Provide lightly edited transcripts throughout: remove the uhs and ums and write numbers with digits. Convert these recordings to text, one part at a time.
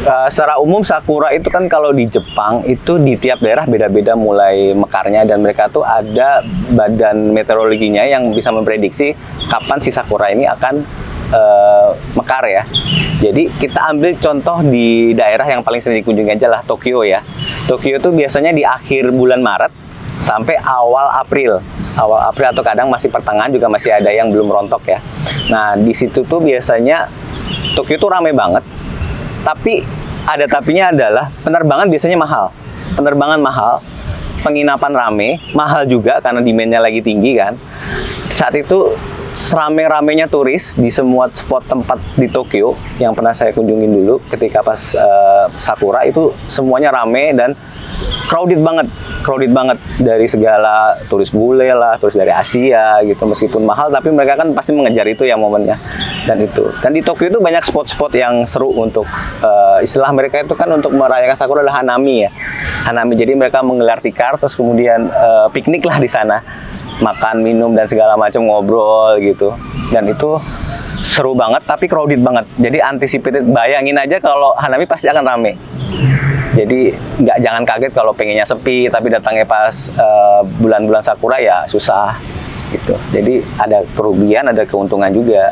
Secara umum sakura itu kan kalau di Jepang itu di tiap daerah beda-beda mulai mekarnya, dan mereka tuh ada badan meteorologinya yang bisa memprediksi kapan si sakura ini akan mekar ya. Jadi kita ambil contoh di daerah yang paling sering dikunjungi aja lah, Tokyo ya. Tokyo tuh biasanya di akhir bulan Maret sampai awal April atau kadang masih pertengahan juga masih ada yang belum rontok ya. Nah di situ tuh biasanya Tokyo tuh rame banget. Tapi ada tapinya adalah penerbangan biasanya mahal. Penerbangan mahal, penginapan rame, mahal juga karena demand-nya lagi tinggi kan. Saat itu serame-ramenya turis di semua spot tempat di Tokyo yang pernah saya kunjungin dulu ketika pas sakura itu semuanya rame dan crowded banget dari segala turis bule lah, turis dari Asia gitu. Meskipun mahal tapi mereka kan pasti mengejar itu ya momennya. Dan di Tokyo itu banyak spot-spot yang seru untuk istilah mereka itu kan untuk merayakan sakura adalah hanami ya. Hanami, jadi mereka menggelar tikar terus kemudian piknik lah di sana. Makan, minum dan segala macam, ngobrol gitu. Dan itu seru banget tapi crowded banget. Jadi anticipated, bayangin aja kalau hanami pasti akan rame. Jadi jangan kaget kalau pengennya sepi, tapi datangnya pas bulan-bulan sakura ya susah gitu. Jadi ada kerugian, ada keuntungan juga.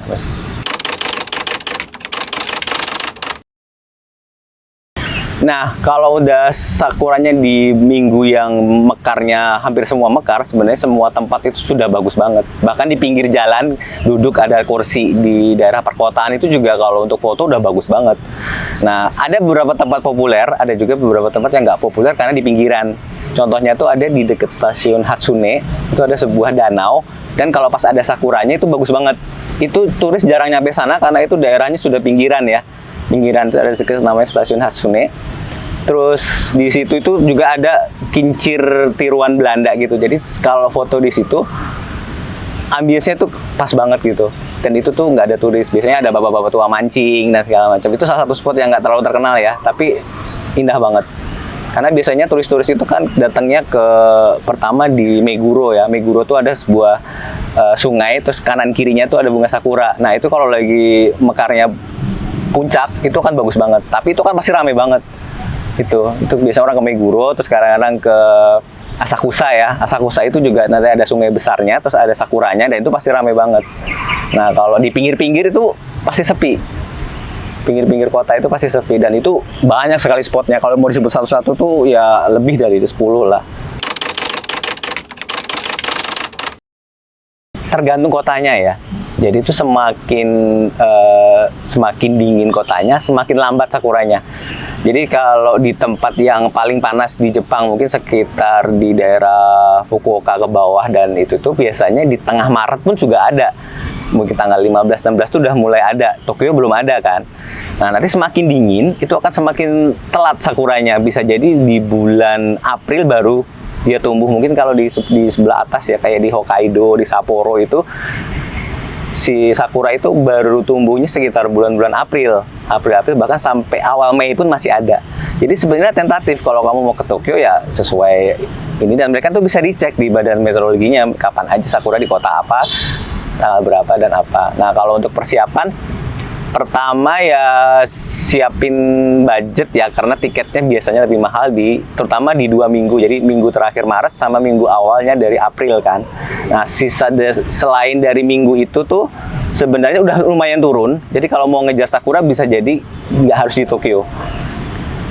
Nah, kalau udah sakuranya di minggu yang mekarnya hampir semua mekar, sebenarnya semua tempat itu sudah bagus banget. Bahkan di pinggir jalan, duduk ada kursi di daerah perkotaan itu juga kalau untuk foto udah bagus banget. Nah, ada beberapa tempat populer, ada juga beberapa tempat yang nggak populer karena di pinggiran. Contohnya tuh ada di dekat stasiun Hatsune, itu ada sebuah danau, dan kalau pas ada sakuranya itu bagus banget. Itu turis jarang nyampe sana karena itu daerahnya sudah pinggiran ya. Pinggiran itu ada sekitar namanya stasiun Hatsune. Terus di situ itu juga ada kincir tiruan Belanda gitu. Jadi kalau foto di situ ambience-nya tuh pas banget gitu. Dan itu tuh nggak ada turis. Biasanya ada bapak-bapak tua mancing dan segala macam. Itu salah satu spot yang nggak terlalu terkenal ya, tapi indah banget. Karena biasanya turis-turis itu kan datangnya ke pertama di Meguro ya. Meguro tuh ada sebuah sungai, terus kanan kirinya tuh ada bunga sakura. Nah itu kalau lagi mekarnya puncak itu kan bagus banget, tapi itu kan pasti rame banget. Itu biasa orang ke Meguro, terus kadang-kadang ke Asakusa ya. Asakusa itu juga nanti ada sungai besarnya, terus ada sakuranya, dan itu pasti rame banget. Nah kalau di pinggir-pinggir itu pasti sepi. Pinggir-pinggir kota itu pasti sepi, dan itu banyak sekali spotnya. Kalau mau disebut satu-satu tuh ya lebih dari 10 lah. Tergantung kotanya ya. Jadi itu semakin dingin kotanya, semakin lambat sakuranya. Jadi kalau di tempat yang paling panas di Jepang, mungkin sekitar di daerah Fukuoka ke bawah, dan itu tuh biasanya di tengah Maret pun juga ada. Mungkin tanggal 15-16 tuh udah mulai ada. Tokyo belum ada kan. Nah nanti semakin dingin, itu akan semakin telat sakuranya. Bisa jadi di bulan April baru dia tumbuh. Mungkin kalau di sebelah atas ya, kayak di Hokkaido, di Sapporo itu, si sakura itu baru tumbuhnya sekitar bulan-bulan April, bahkan sampai awal Mei pun masih ada. Jadi sebenarnya tentatif kalau kamu mau ke Tokyo ya sesuai ini, dan mereka tuh bisa dicek di badan meteorologinya kapan aja sakura di kota apa, tanggal berapa dan apa. Nah kalau untuk persiapan, pertama ya siapin budget ya, karena tiketnya biasanya lebih mahal terutama di 2 minggu. Jadi minggu terakhir Maret sama minggu awalnya dari April kan. Nah selain dari minggu itu tuh sebenarnya udah lumayan turun. Jadi kalau mau ngejar sakura bisa jadi nggak harus di Tokyo.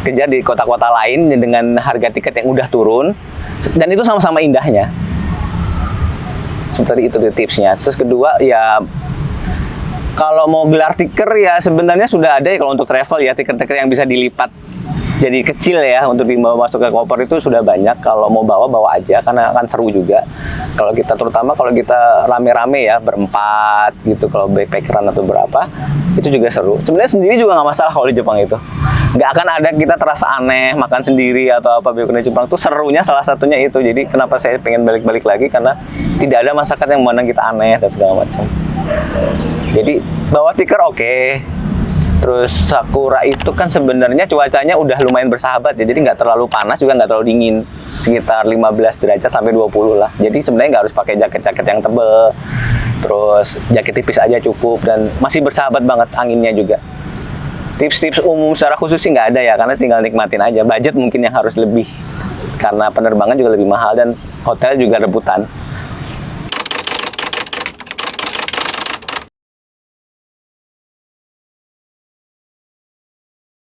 Kejar di kota-kota lain dengan harga tiket yang udah turun. Dan itu sama-sama indahnya. Seperti itu tipsnya. Terus kedua ya, kalau mau gelar tiker ya sebenarnya sudah ada ya kalau untuk travel ya, tiker-tiker yang bisa dilipat jadi kecil ya untuk dibawa masuk ke koper itu sudah banyak. Kalau mau bawa aja karena akan seru juga. Terutama kalau kita rame-rame ya, berempat gitu, kalau backpackeran atau berapa, itu juga seru. Sebenarnya sendiri juga nggak masalah kalau di Jepang itu. Nggak akan ada kita terasa aneh makan sendiri atau apa. Di Jepang tuh serunya salah satunya itu. Jadi kenapa saya pengen balik-balik lagi, karena tidak ada masyarakat yang memandang kita aneh dan segala macam. Jadi bawa tikar oke. Terus sakura itu kan sebenarnya cuacanya udah lumayan bersahabat ya, jadi nggak terlalu panas juga nggak terlalu dingin, sekitar 15 derajat sampai 20 lah. Jadi sebenarnya nggak harus pakai jaket-jaket yang tebel, terus jaket tipis aja cukup, dan masih bersahabat banget anginnya juga. Tips-tips umum secara khusus sih nggak ada ya, karena tinggal nikmatin aja. Budget mungkin yang harus lebih, karena penerbangan juga lebih mahal dan hotel juga rebutan.